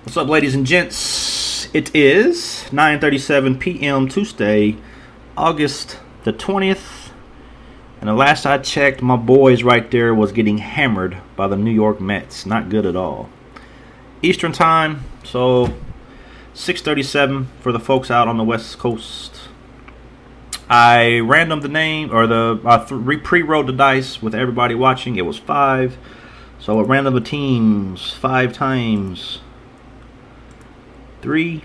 What's up, ladies and gents? It is 9:37 p.m. Tuesday, August the 20th. And the last I checked, my boys right there was getting hammered by the New York Mets. Not good at all. Eastern time, so 6:37 for the folks out on the West Coast. I random the name, or pre-rolled the dice with everybody watching. It was 5. So I random the teams 5 times. 3,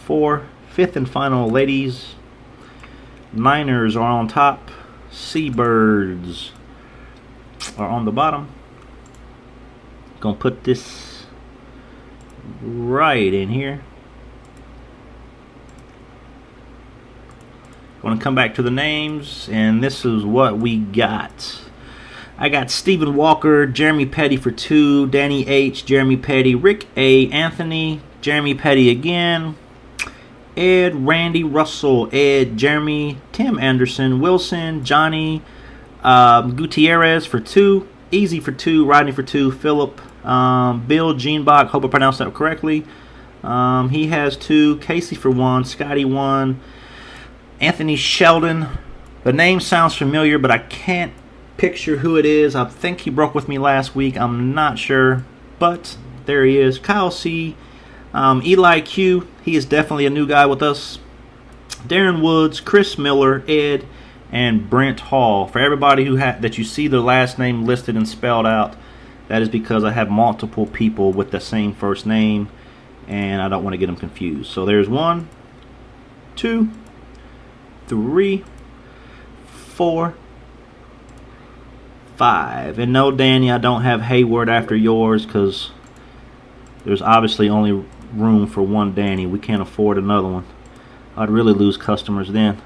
4, 5th and final, ladies. Niners are on top. Seabirds are on the bottom. Gonna put this right in here. Gonna come back to the names, and this is what we got. I got Stephen Walker, Jeremy Petty for 2, Danny H, Jeremy Petty, Rick A, Anthony, Jeremy Petty again, Ed, Randy, Russell, Ed, Jeremy, Tim Anderson, Wilson, Johnny, Gutierrez for 2, Easy for 2, Rodney for 2, Philip, Bill Jeanbach, hope I pronounced that correctly. He has 2, Casey for 1, Scotty 1, Anthony Sheldon. The name sounds familiar, but I can't picture who it is. I think he broke with me last week. I'm not sure, but there he is. Kyle C. Eli Q, he is definitely a new guy with us. Darren Woods, Chris Miller, Ed, and Brent Hall. For everybody that you see their last name listed and spelled out, that is because I have multiple people with the same first name, and I don't want to get them confused. So there's 1, 2, 3, 4, 5. And no, Danny, I don't have Hayward after yours because there's obviously only room for one Danny. We can't afford another one. I'd really lose customers then.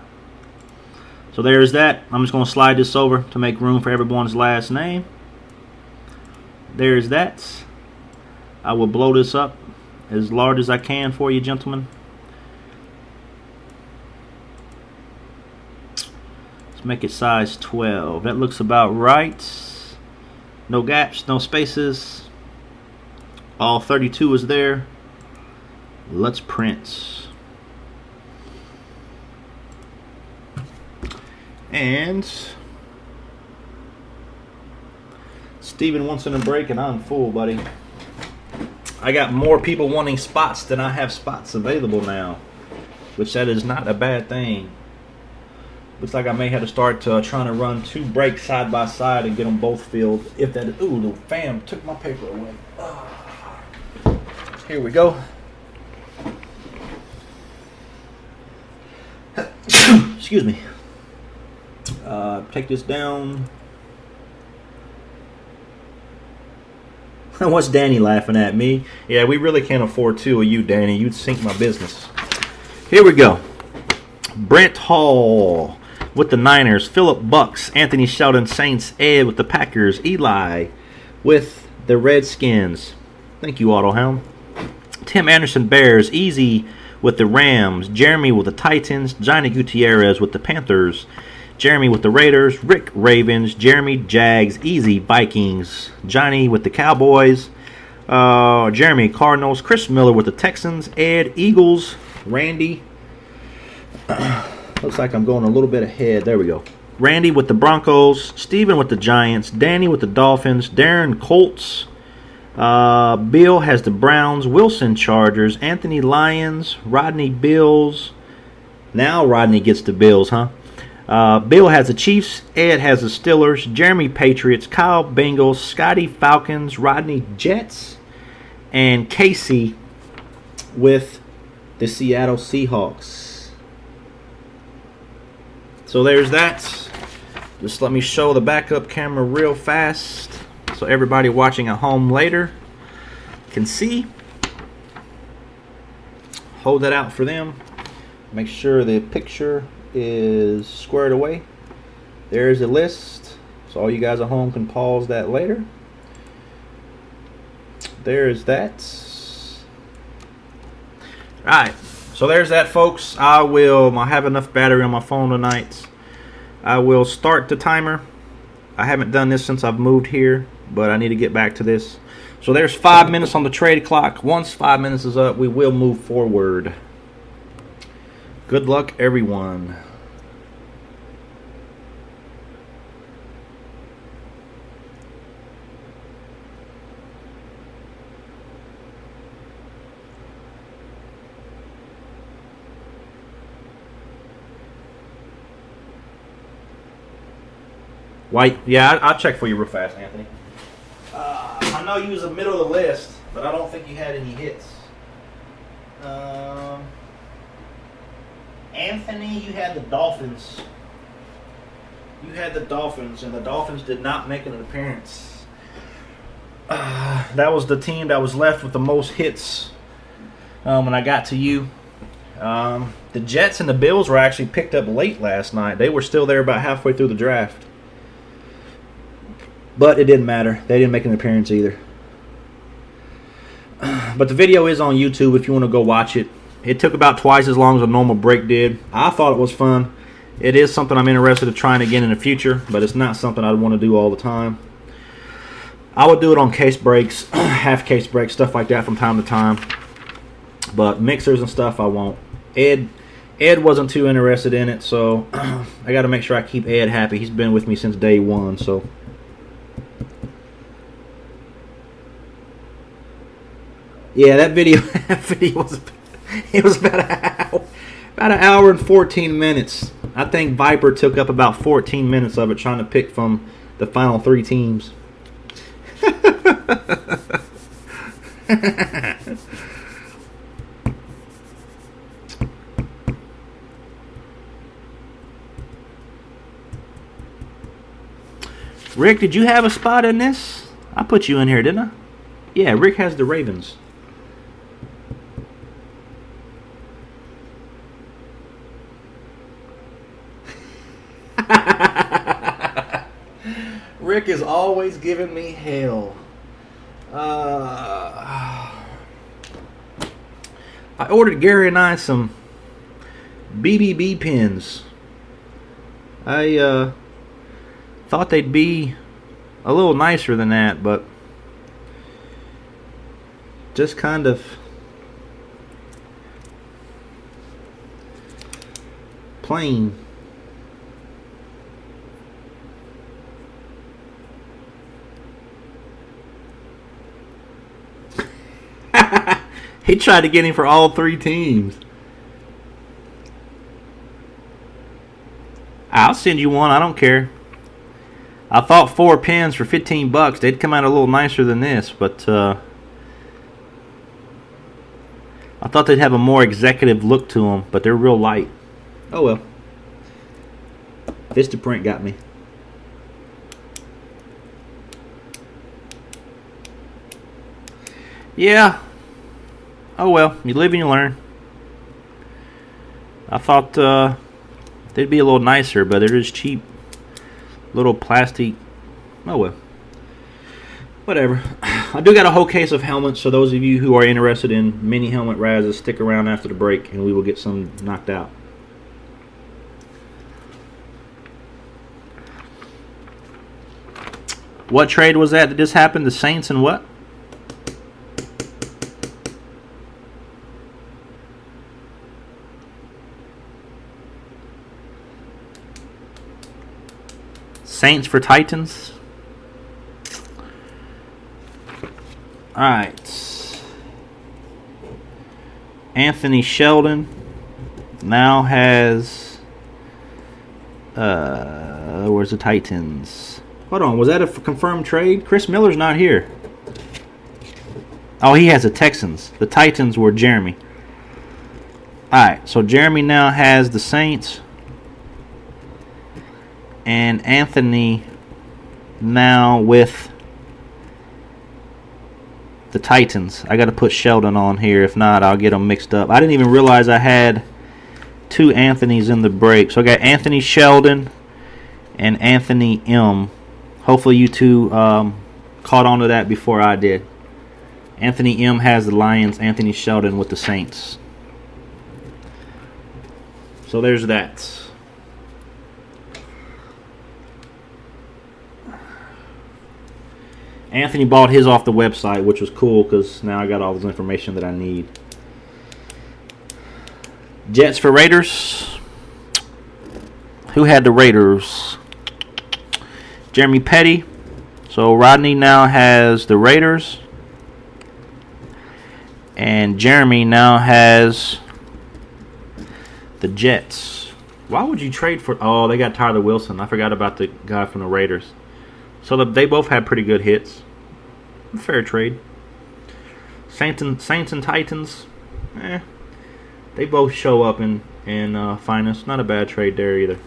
So there's that. I'm just going to slide this over to make room for everyone's last name. There's that. I will blow this up as large as I can for you, gentlemen. Let's make it size 12. That looks about right. No gaps, no spaces. All 32 is there. Let's print. And Steven wants in a break, and I'm full, buddy. I got more people wanting spots than I have spots available now, which that is not a bad thing. Looks like I may have to start trying to run 2 breaks side by side and get them both filled. If that, ooh, the fam took my paper away. Here we go. Excuse me. Take this down. What's Danny laughing at me? Yeah, we really can't afford 2 of you, Danny. You'd sink my business. Here we go. Brent Hall with the Niners. Philip Bucks. Anthony Sheldon, Saints. Ed with the Packers. Eli with the Redskins. Thank you, Autohound. Tim Anderson, Bears. Easy with the Rams. Jeremy with the Titans. Johnny Gutierrez with the Panthers. Jeremy with the Raiders. Rick, Ravens. Jeremy, Jags. Easy, Vikings. Johnny with the Cowboys. Jeremy, Cardinals. Chris Miller with the Texans. Ed, Eagles. Randy. Looks like I'm going a little bit ahead. There we go. Randy with the Broncos. Steven with the Giants. Danny with the Dolphins. Darren, Colts. Bill has the Browns. Wilson, Chargers. Anthony, Lions. Rodney, Bills. Now Rodney gets the Bills, huh? Bill has the Chiefs. Ed has the Steelers. Jeremy, Patriots. Kyle, Bengals. Scotty, Falcons. Rodney, Jets. And Casey with the Seattle Seahawks. So there's that. Just let me show the backup camera real fast so everybody watching at home later can see. Hold that out for them. Make sure the picture is squared away. There's a list, so all you guys at home can pause that later. There's that. Alright, so there's that, folks. I have enough battery on my phone tonight. I will start the timer. I haven't done this since I've moved here, but I need to get back to this. So there's 5 minutes on the trade clock. Once 5 minutes is up, we will move forward. Good luck, everyone. White, yeah, I'll check for you real fast, Anthony. I know you was in the middle of the list, but I don't think you had any hits. Anthony, you had the Dolphins. You had the Dolphins, and the Dolphins did not make an appearance. That was the team that was left with the most hits when I got to you. The Jets and the Bills were actually picked up late last night. They were still there about halfway through the draft. But it didn't matter. They didn't make an appearance either. But the video is on YouTube if you want to go watch it. It took about twice as long as a normal break did. I thought it was fun. It is something I'm interested in trying again in the future, but it's not something I want to do all the time. I would do it on case breaks, half case breaks, stuff like that from time to time. But mixers and stuff I won't. Ed wasn't too interested in it, so I got to make sure I keep Ed happy. He's been with me since day one, so... Yeah, that video was about an hour and 14 minutes. I think Viper took up about 14 minutes of it trying to pick from the final 3 teams. Rick, did you have a spot in this? I put you in here, didn't I? Yeah, Rick has the Ravens. Rick is always giving me hell. I ordered Gary and I some BBB pins. I thought they'd be a little nicer than that, but just kind of plain. He tried to get him for all 3 teams. I'll send you one. I don't care. I thought 4 pins for $15. They'd come out a little nicer than this, but I thought they'd have a more executive look to them, but they're real light. Oh well. Vistaprint got me. Yeah. Oh well, you live and you learn. I thought they'd be a little nicer, but they're just cheap little plastic. Oh well. Whatever. I do got a whole case of helmets, so those of you who are interested in mini helmet Razes, stick around after the break and we will get some knocked out. What trade was that just happened? The Saints and what? Saints for Titans. Alright. Anthony Sheldon now has where's the Titans? Hold on, was that a confirmed trade? Chris Miller's not here. Oh, he has the Texans. The Titans were Jeremy. Alright, so Jeremy now has the Saints. And Anthony now with the Titans. I got to put Sheldon on here. If not, I'll get them mixed up. I didn't even realize I had 2 Anthonys in the break. So I got Anthony Sheldon and Anthony M. Hopefully you two caught on to that before I did. Anthony M has the Lions. Anthony Sheldon with the Saints. So there's that. Anthony bought his off the website, which was cool because now I got all this information that I need. Jets for Raiders. Who had the Raiders? Jeremy Petty. So Rodney now has the Raiders. And Jeremy now has the Jets. Why would you trade for... Oh, they got Tyler Wilson. I forgot about the guy from the Raiders. So they both had pretty good hits. Fair trade. Saints and Titans. They both show up in finest. Not a bad trade there either.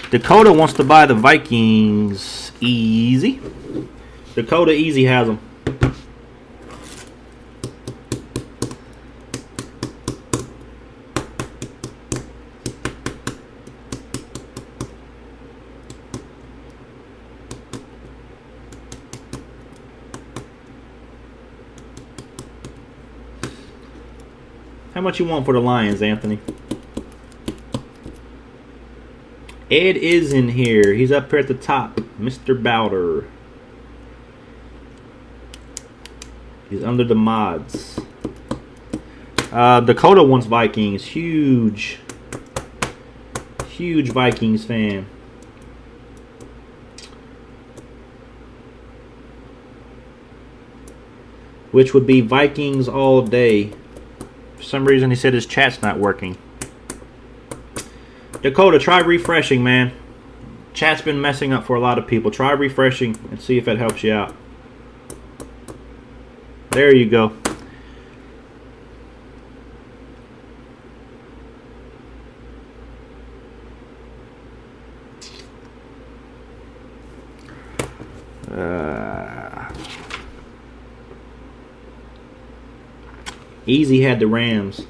Dakota wants to buy the Vikings. Easy. Dakota Easy has them. How much you want for the Lions, Anthony? Ed is in here. He's up here at the top. Mr. Bowder. He's under the mods. Dakota wants Vikings. Huge Vikings fan. Which would be Vikings all day. For some reason he said his chat's not working. Dakota, try refreshing, man. Chat's been messing up for a lot of people. Try refreshing and see if it helps you out. There you go. Easy had the Rams.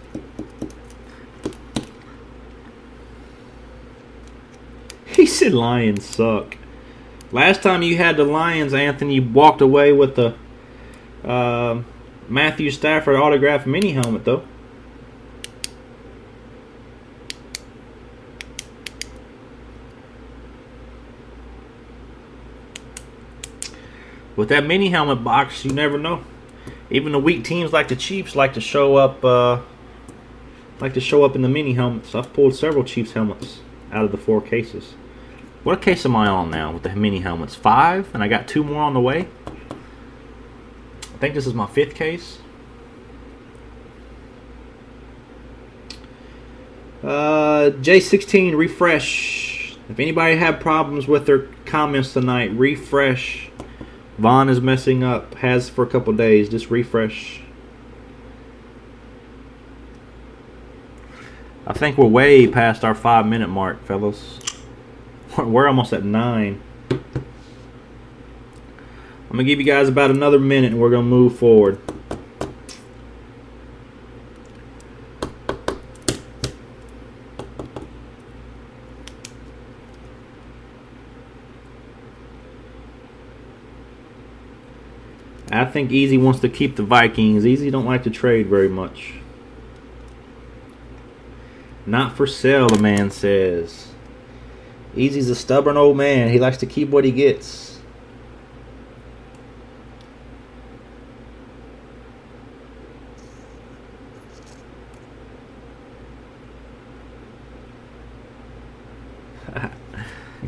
He said Lions suck. Last time you had the Lions, Anthony, you walked away with the Matthew Stafford autographed mini helmet, though. With that mini helmet box, you never know. Even the weak teams like the Chiefs like to show up in the mini helmets. I've pulled several Chiefs helmets out of the 4 cases. What case am I on now with the mini helmets? 5, and I got 2 more on the way. I think this is my 5th case. J16 refresh. If anybody had problems with their comments tonight, refresh. Vaughn is messing up. Has for a couple days. Just refresh. I think we're way past our 5-minute mark, fellas. We're almost at 9. I'm going to give you guys about another minute and we're going to move forward. I think Easy wants to keep the Vikings. Easy don't like to trade very much. Not for sale, the man says. Easy's a stubborn old man. He likes to keep what he gets.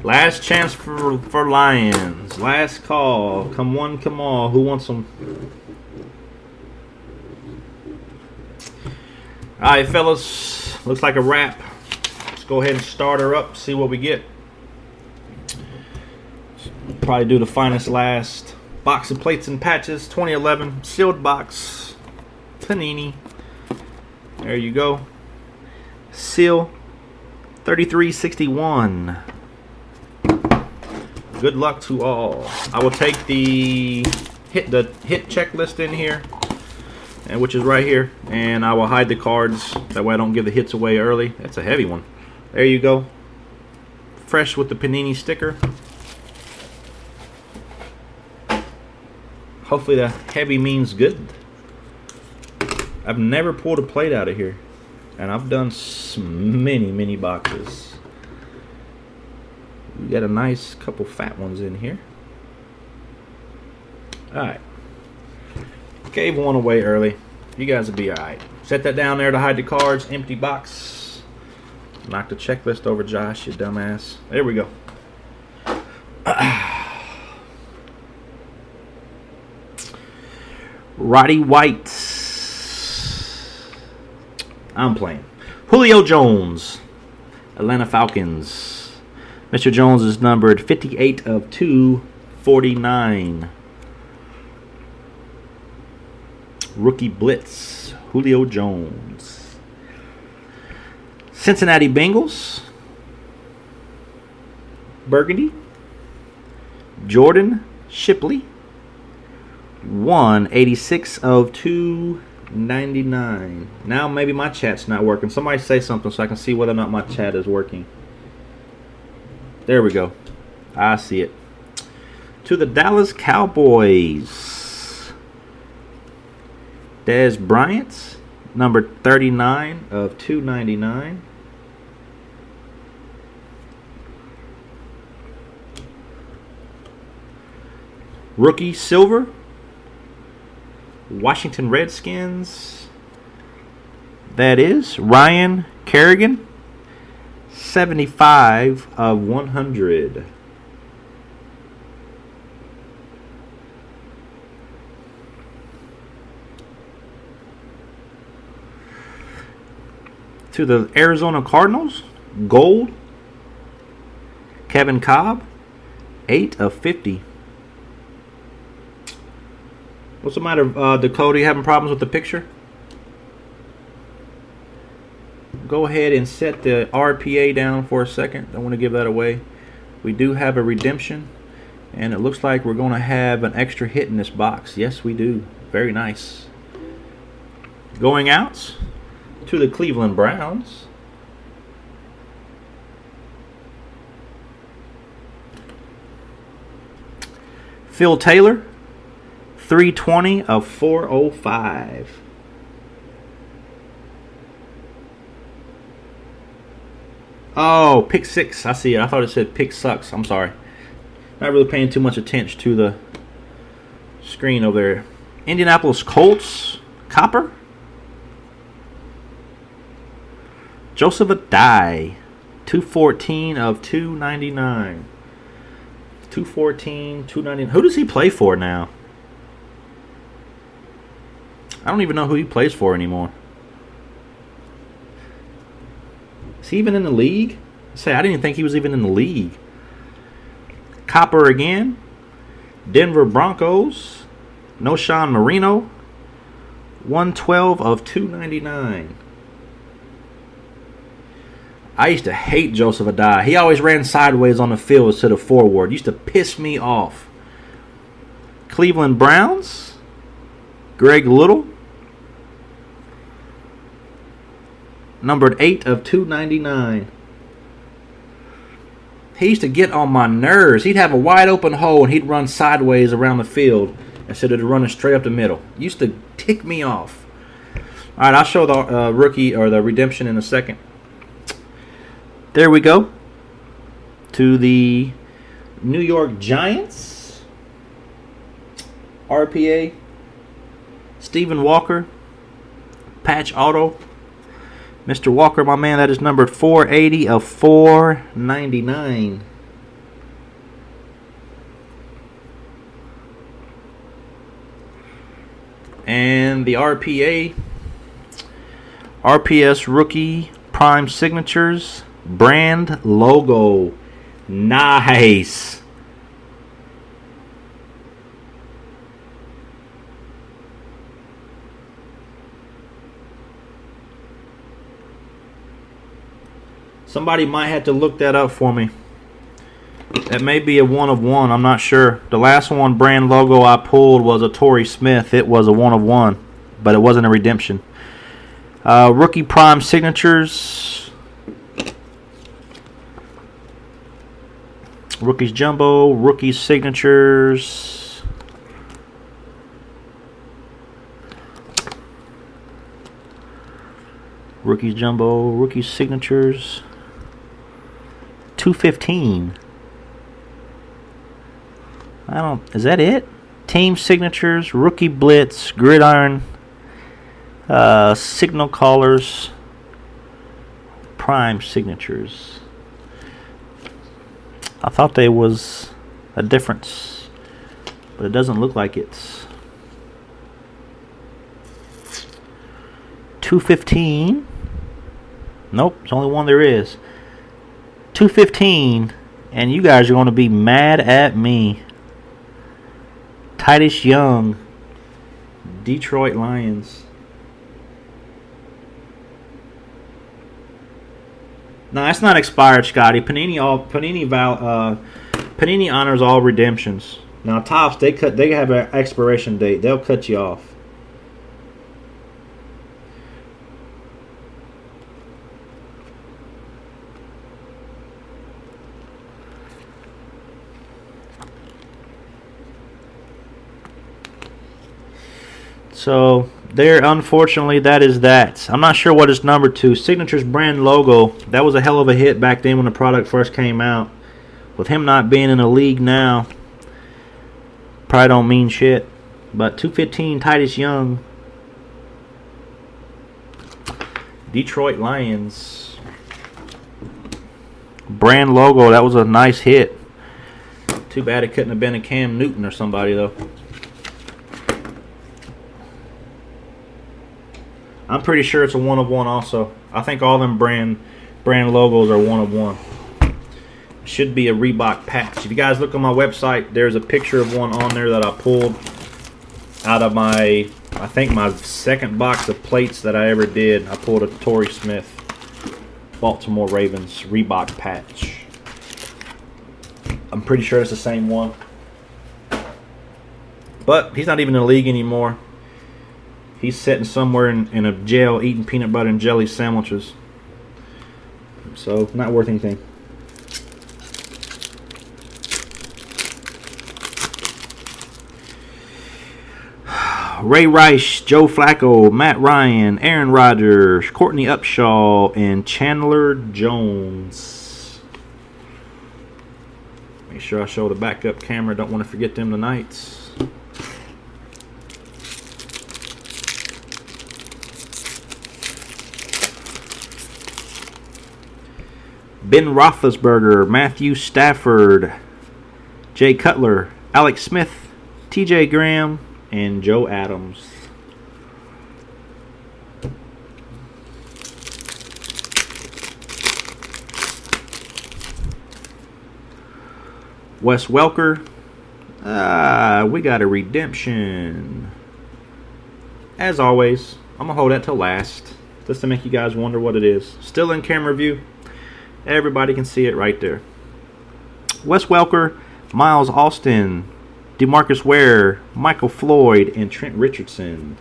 Last chance for Lions. Last call. Come one, come all. Who wants them? Alright, fellas. Looks like a wrap. Let's go ahead and start her up. See what we get. Probably do the finest last. Box of plates and patches. 2011. Sealed box. Panini. There you go. Seal. 3361. Good luck to all. I will take the hit checklist in here. and which is right here. And I will hide the cards. That way I don't give the hits away early. That's a heavy one. There you go. Fresh with the Panini sticker. Hopefully the heavy means good. I've never pulled a plate out of here. And I've done many boxes. We got a nice couple fat ones in here. Alright. Gave one away early. You guys will be alright. Set that down there to hide the cards. Empty box. Knock the checklist over, Josh, you dumbass. There we go. Roddy White. I'm playing. Julio Jones. Atlanta Falcons. Mr. Jones is numbered 58 of 249. Rookie Blitz. Julio Jones. Cincinnati Bengals. Burgundy. Jordan Shipley. 186 of 299. Now maybe my chat's not working. Somebody say something so I can see whether or not my chat is working. There we go. I see it. To the Dallas Cowboys. Dez Bryant, number 39 of 299. Rookie Silver. Washington Redskins. That is Ryan Kerrigan. 75 of 100. To the Arizona Cardinals, gold. Kevin Cobb, 8 of 50. What's the matter, Dakota? You having problems with the picture? Go ahead and set the RPA down for a second. Don't want to give that away. We do have a redemption, and it looks like we're going to have an extra hit in this box. Yes, we do. Very nice. Going out to the Cleveland Browns. Phil Taylor, 320 of 405. Oh, pick 6. I see it. I thought it said pick sucks. I'm sorry. Not really paying too much attention to the screen over there. Indianapolis Colts, copper. Joseph Adai, 214 of 299. 214, 299. Who does he play for now? I don't even know who he plays for anymore. Is he even in the league? I didn't even think he was even in the league. Copper again. Denver Broncos. Noshan Marino. 112 of 299. I used to hate Joseph Adai. He always ran sideways on the field instead of forward. Used to piss me off. Cleveland Browns. Greg Little. Numbered 8 of 299. He used to get on my nerves. He'd have a wide open hole and he'd run sideways around the field instead of running straight up the middle. Used to tick me off. All right, I'll show the rookie or the redemption in a second. There we go. To the New York Giants. RPA. Stephen Walker. Patch auto. Mr. Walker, my man, that is numbered 480 of 499. And the RPA. RPS Rookie Prime Signatures. Brand logo. Nice. Somebody might have to look that up for me. That may be a 1 of 1. I'm not sure. The last one brand logo I pulled was a Torrey Smith. It was a 1 of 1. but it wasn't a redemption. Rookie Prime Signatures. Rookies Jumbo. Rookie Signatures. Rookies Jumbo. Rookie Signatures. 215. Is that it? Team Signatures, Rookie Blitz, Gridiron, Signal Callers, Prime Signatures. I thought there was a difference, but it doesn't look like it's. 215. Nope, it's only one there is. 215, and you guys are going to be mad at me. Titus Young, Detroit Lions. No, that's not expired, Scotty. Panini honors all redemptions. Now Topps, they have an expiration date. They'll cut you off. So there, unfortunately, that is that. I'm not sure what it's number 2. Signatures brand logo. That was a hell of a hit back then when the product first came out. With him not being in the league now, probably don't mean shit. But 215 Titus Young, Detroit Lions. Brand logo. That was a nice hit. Too bad it couldn't have been a Cam Newton or somebody though. I'm pretty sure it's a 1 of 1 also. I think all them brand logos are 1 of 1. Should be a Reebok patch. If you guys look on my website, there's a picture of one on there that I pulled out of my, I think my second box of plates that I ever did. I pulled a Torrey Smith Baltimore Ravens Reebok patch. I'm pretty sure it's the same one. But he's not even in the league anymore. He's sitting somewhere in a jail eating peanut butter and jelly sandwiches. So, not worth anything. Ray Rice, Joe Flacco, Matt Ryan, Aaron Rodgers, Courtney Upshaw, and Chandler Jones. Make sure I show the backup camera. Don't want to forget them tonight. Ben Roethlisberger, Matthew Stafford, Jay Cutler, Alex Smith, TJ Graham, and Joe Adams. Wes Welker. We got a redemption. As always, I'm going to hold that till last, just to make you guys wonder what it is. Still in camera view. Everybody can see it right there. Wes Welker, Miles Austin, DeMarcus Ware, Michael Floyd, and Trent Richardson.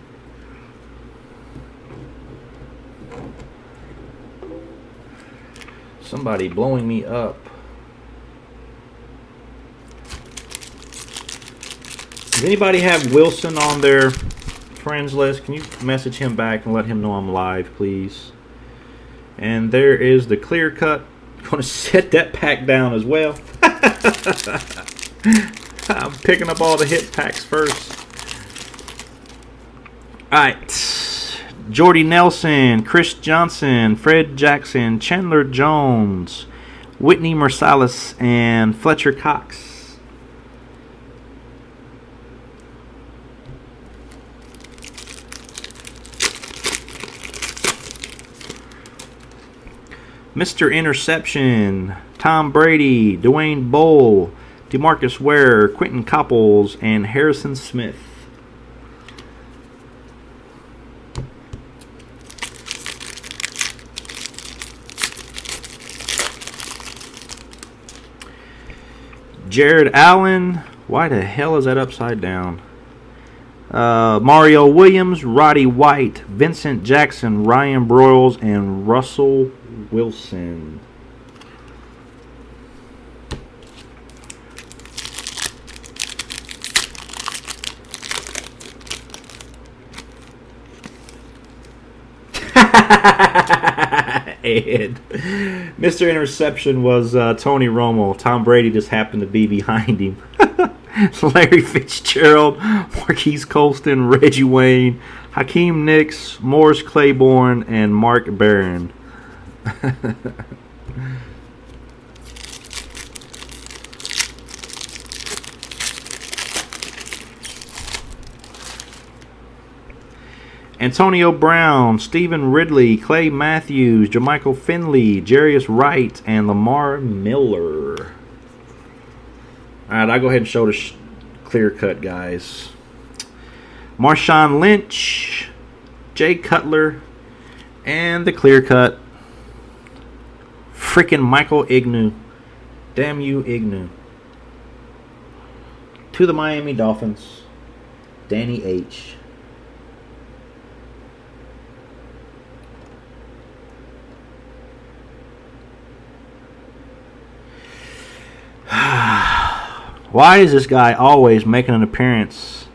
Somebody blowing me up. Does anybody have Wilson on their friends list? Can you message him back and let him know I'm live, please? And there is the clear cut. I'm going to set that pack down as well. I'm picking up all the hit packs first. Alright. Jordy Nelson, Chris Johnson, Fred Jackson, Chandler Jones, Whitney Marsalis, and Fletcher Cox. Mr. Interception, Tom Brady, Dwayne Bowe, DeMarcus Ware, Quentin Copples, and Harrison Smith. Jared Allen. Why the hell is that upside down? Mario Williams, Roddy White, Vincent Jackson, Ryan Broyles, and Russell Wilson. Ed. Mr. Interception was Tony Romo. Tom Brady just happened to be behind him. Larry Fitzgerald, Marquise Colston, Reggie Wayne, Hakeem Nicks, Morris Claiborne, and Mark Barron. Antonio Brown, Stephen Ridley, Clay Matthews, Jermichael Finley, Jarius Wright, and Lamar Miller. Alright, I'll go ahead and show the clear cut, guys. Marshawn Lynch, Jay Cutler, and the clear cut. Freaking Michael Ignu. Damn you, Ignu. To the Miami Dolphins, Danny H. Why is this guy always making an appearance?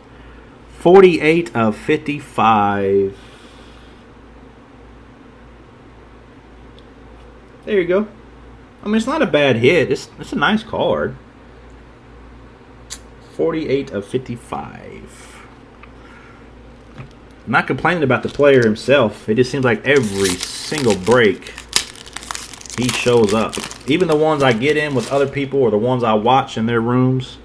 48 of 55. There you go. I mean, it's not a bad hit. It's a nice card. 48 of 55. I'm not complaining about the player himself. It just seems like every single break he shows up. Even the ones I get in with other people or the ones I watch in their rooms.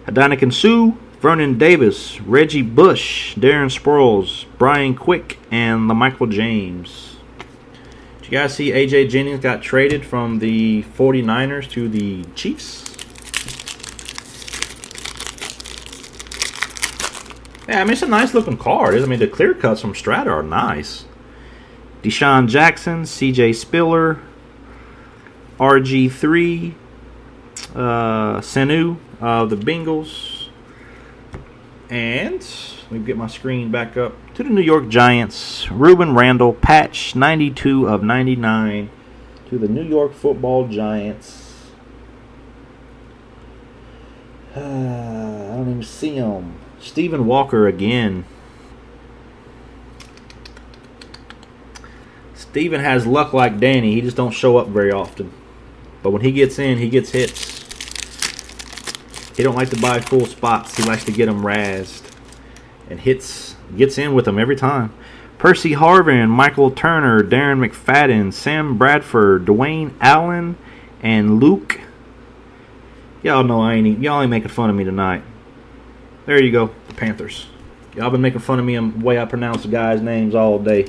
Adonican Sue, Vernon Davis, Reggie Bush, Darren Sproles, Brian Quick, and LaMichael James. Did you guys see A.J. Jennings got traded from the 49ers to the Chiefs? Yeah, I mean, it's a nice looking card. I mean, the clear cuts from Strata are nice. Deshaun Jackson, C.J. Spiller, RG3, Sanu of the Bengals, and let me get my screen back up. To the New York Giants, Ruben Randall, patch 92 of 99 to the New York Football Giants. I don't even see him. Stephen Walker again. Steven has luck like Danny. He just don't show up very often. But when he gets in, he gets hits. He don't like to buy full spots. He likes to get them razzed. And gets in with them every time. Percy Harvin, Michael Turner, Darren McFadden, Sam Bradford, Dwayne Allen, and Luke. Y'all know y'all ain't making fun of me tonight. There you go, the Panthers. Y'all been making fun of me and the way I pronounce the guys' names all day.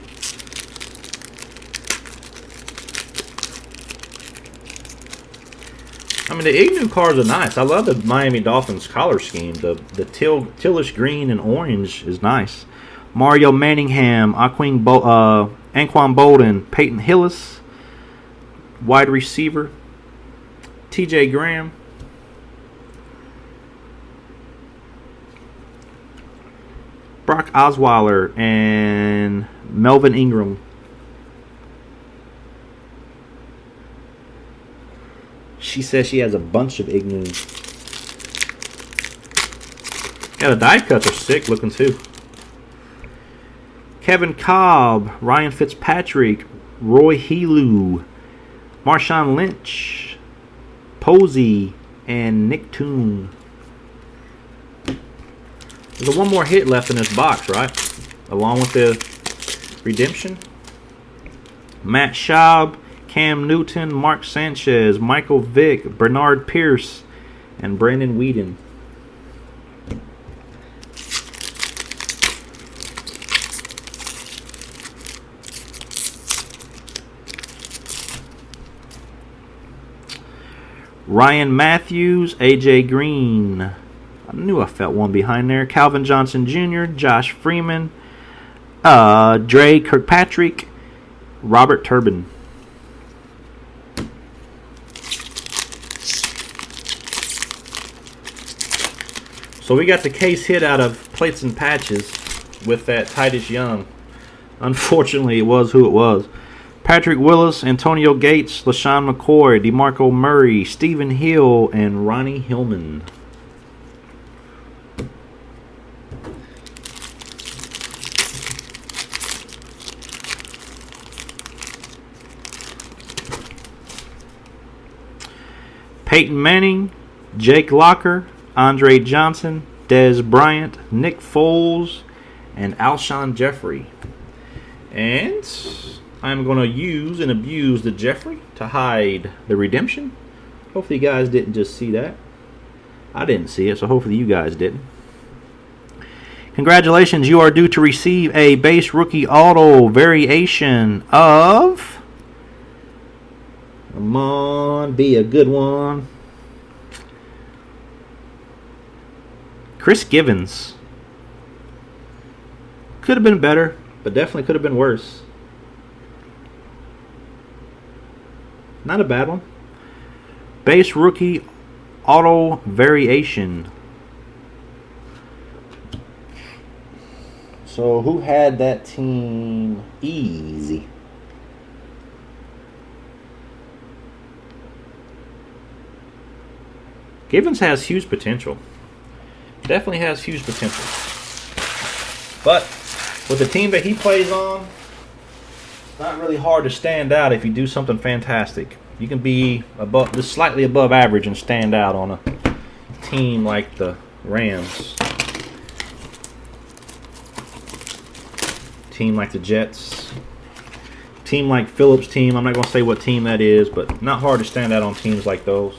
I mean, the Ignu cards are nice. I love the Miami Dolphins color scheme. The tealish green and orange is nice. Mario Manningham, Anquan Bolden, Peyton Hillis, wide receiver. TJ Graham. Brock Osweiler and Melvin Ingram. She says she has a bunch of Ignu. Yeah, the die cuts are sick looking too. Kevin Cobb, Ryan Fitzpatrick, Roy Helu, Marshawn Lynch, Posey, and Nick Toon. There's one more hit left in this box, right? Along with the redemption. Matt Schaub, Cam Newton, Mark Sanchez, Michael Vick, Bernard Pierce, and Brandon Whedon. Ryan Matthews, AJ Green. I knew I felt one behind there. Calvin Johnson Jr., Josh Freeman, Dre Kirkpatrick, Robert Turbin. So we got the case hit out of plates and patches with that Titus Young. Unfortunately, it was who it was. Patrick Willis, Antonio Gates, LaShawn McCoy, DeMarco Murray, Stephen Hill, and Ronnie Hillman. Peyton Manning, Jake Locker, Andre Johnson, Dez Bryant, Nick Foles, and Alshon Jeffrey. And I'm going to use and abuse the Jeffrey to hide the redemption. Hopefully you guys didn't just see that. I didn't see it, so hopefully you guys didn't. Congratulations, you are due to receive a base rookie auto variation of... Come on, be a good one. Chris Givens. Could have been better, but definitely could have been worse. Not a bad one. Base rookie auto variation. So who had that team easy? Givens has huge potential. Definitely has huge potential. But with the team that he plays on, it's not really hard to stand out if you do something fantastic. You can be above, just slightly above average and stand out on a team like the Rams. Team like the Jets. Team like Phillips' team. I'm not going to say what team that is, but not hard to stand out on teams like those.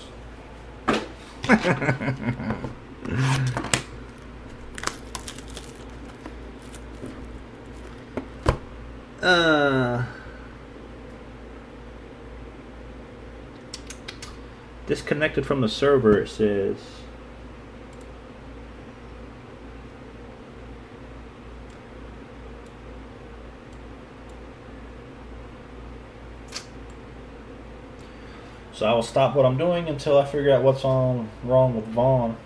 Disconnected from the server, it says. So I will stop what I'm doing until I figure out what's wrong with Vaughn.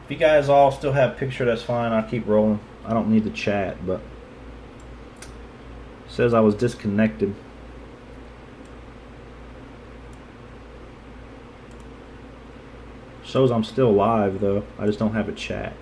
If you guys all still have picture, that's fine. I'll keep rolling. I don't need the chat, but it says I was disconnected. Shows I'm still live though. I just don't have a chat.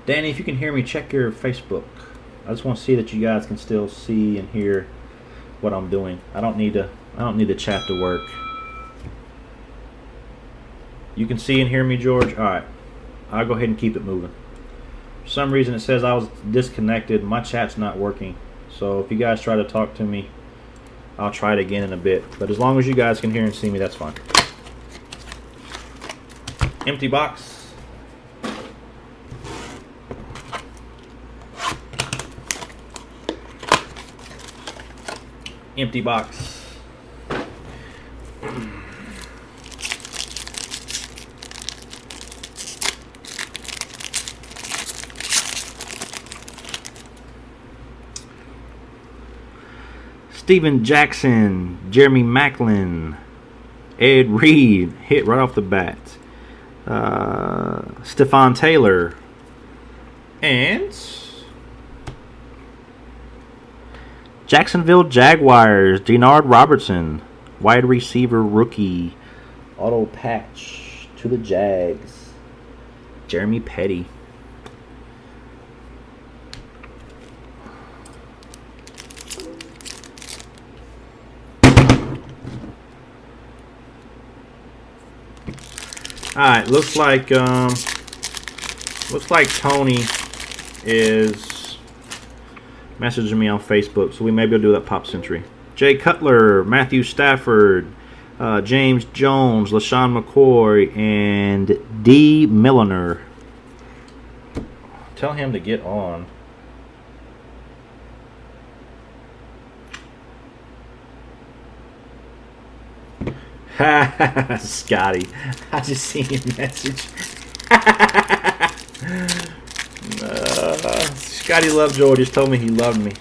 Danny, if you can hear me, check your Facebook. I just want to see that you guys can still see and hear what I'm doing. I don't need the chat to work. You can see and hear me, George? Alright. I'll go ahead and keep it moving. For some reason it says I was disconnected. My chat's not working. So if you guys try to talk to me, I'll try it again in a bit. But as long as you guys can hear and see me, that's fine. Empty box. Empty box. Steven Jackson, Jeremy Maclin, Ed Reed, hit right off the bat. Stephon Taylor, and Jacksonville Jaguars, Denard Robertson, wide receiver rookie, auto patch to the Jags, Jeremy Petty. All right, looks like Tony is messaging me on Facebook, so we maybe will do that Pop Century. Jay Cutler, Matthew Stafford, James Jones, LaShawn McCoy, and D. Milliner. Tell him to get on. Scotty, I just seen your message. Scotty Lovejoy just told me he loved me.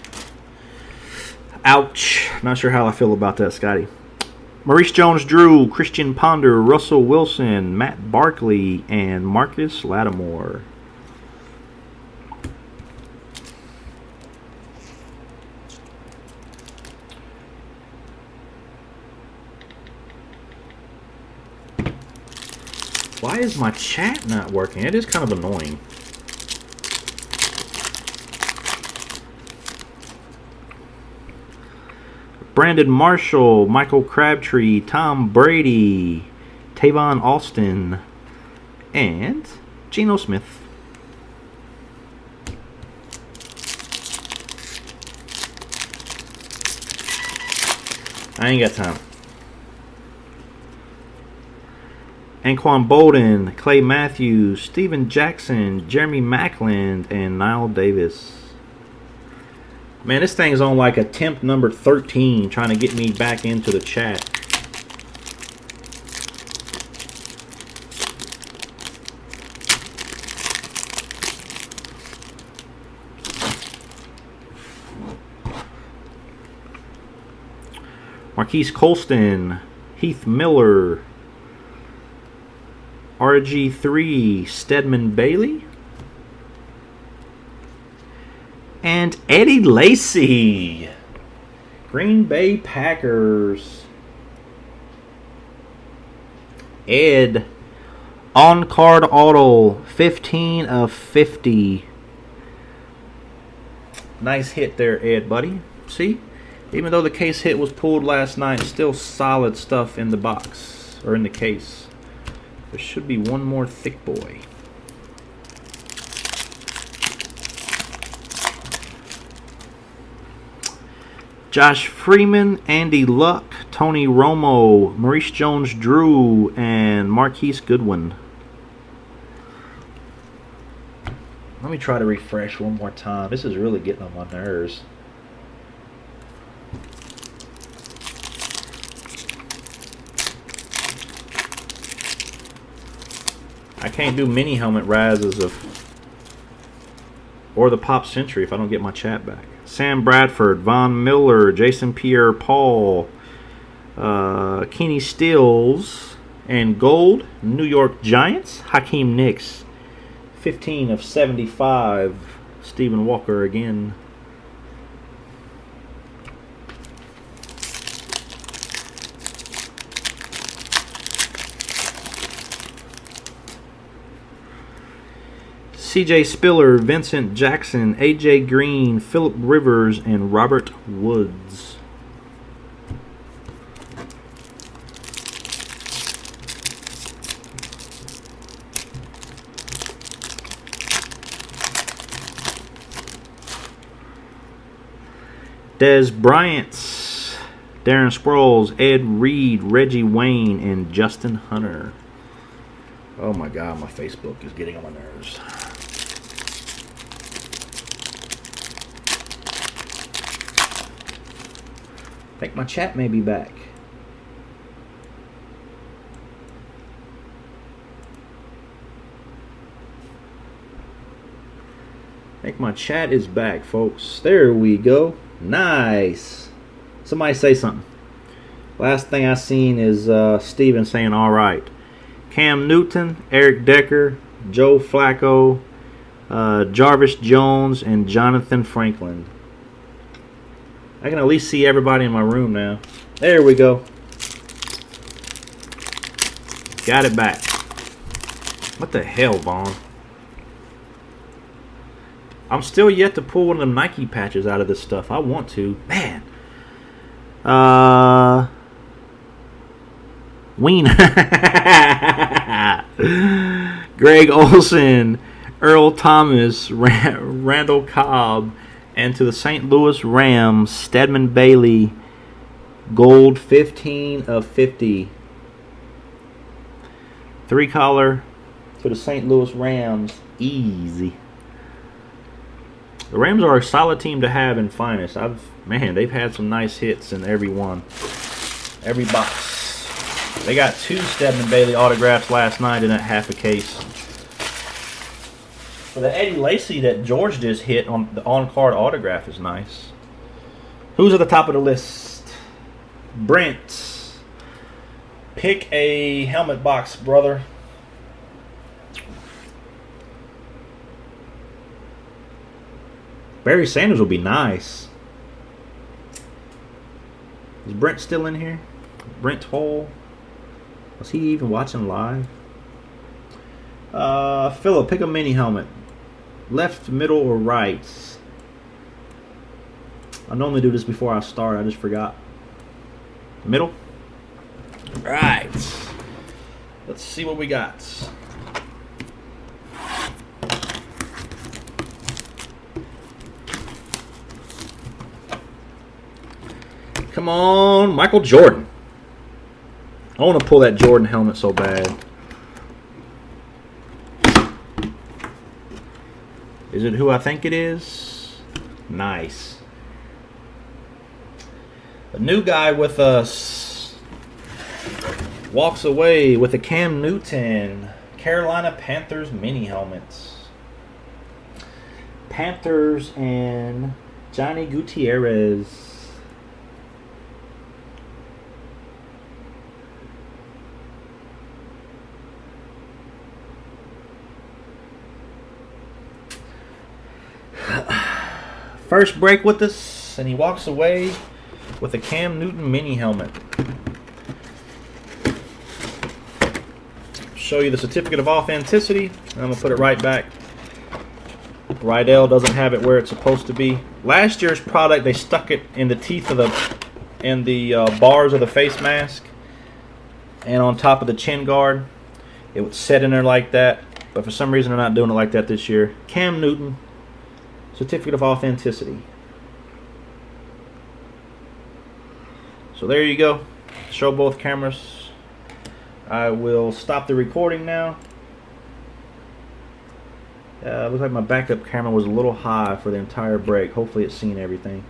Ouch. Not sure how I feel about that, Scotty. Maurice Jones-Drew, Christian Ponder, Russell Wilson, Matt Barkley, and Marcus Lattimore. Why is my chat not working? It is kind of annoying. Brandon Marshall, Michael Crabtree, Tom Brady, Tavon Austin, and Geno Smith. I ain't got time. Anquan Bolden, Clay Matthews, Steven Jackson, Jeremy Macklin, and Niall Davis. Man, this thing's on like attempt number 13 trying to get me back into the chat. Marquise Colston, Heath Miller, RG3, Stedman Bailey, and Eddie Lacy, Green Bay Packers. Ed, on-card auto, 15 of 50. Nice hit there, Ed, buddy. See? Even though the case hit was pulled last night, still solid stuff in the box, or in the case. There should be one more thick boy. Josh Freeman, Andy Luck, Tony Romo, Maurice Jones-Drew, and Marquise Goodwin. Let me try to refresh one more time. This is really getting on my nerves. I can't do mini helmet rises or the Pop Century if I don't get my chat back. Sam Bradford, Von Miller, Jason Pierre-Paul, Kenny Stills, and gold, New York Giants, Hakeem Nicks, 15 of 75, Stephen Walker again. CJ Spiller, Vincent Jackson, AJ Green, Phillip Rivers, and Robert Woods. Dez Bryant, Darren Sproles, Ed Reed, Reggie Wayne, and Justin Hunter. Oh my God, my Facebook is getting on my nerves. I think my chat may be back. I think my chat is back, folks. There we go. Nice. Somebody say something. Last thing I seen is Steven saying all right. Cam Newton, Eric Decker, Joe Flacco, Jarvis Jones, and Jonathan Franklin. I can at least see everybody in my room now. There we go. Got it back. What the hell, Vaughn? I'm still yet to pull one of them Nike patches out of this stuff. I want to. Man. Wiener. Greg Olson, Earl Thomas, Randall Cobb, and to the St. Louis Rams, Stedman Bailey, Gold 15 of 50. 3-color for the St. Louis Rams. Easy. The Rams are a solid team to have in Finest. Man, they've had some nice hits in every one. Every box. They got 2 Stedman Bailey autographs last night in that half a case. For the Eddie Lacy that George just hit on the on-card autograph is nice. Who's at the top of the list? Brent. Pick a helmet box, brother. Barry Sanders will be nice. Is Brent still in here? Brent Hall? Was he even watching live? Philip, pick a mini helmet. Left, middle, or right? I normally do this before I start. I just forgot. Middle? Right. Let's see what we got. Come on, Michael Jordan. I want to pull that Jordan helmet so bad. Is it who I think it is? Nice. A new guy with us walks away with a Cam Newton Carolina Panthers mini helmets. Panthers and Johnny Gutierrez. First break with us, and he walks away with a Cam Newton mini helmet. Show you the certificate of authenticity, and I'm going to put it right back. Rydell doesn't have it where it's supposed to be. Last year's product, they stuck it in the teeth of the bars of the face mask and on top of the chin guard. It would set in there like that, but for some reason they're not doing it like that this year. Cam Newton. Certificate of authenticity. So there you go. Show both cameras. I will stop the recording now. Looks like my backup camera was a little high for the entire break. Hopefully it's seen everything.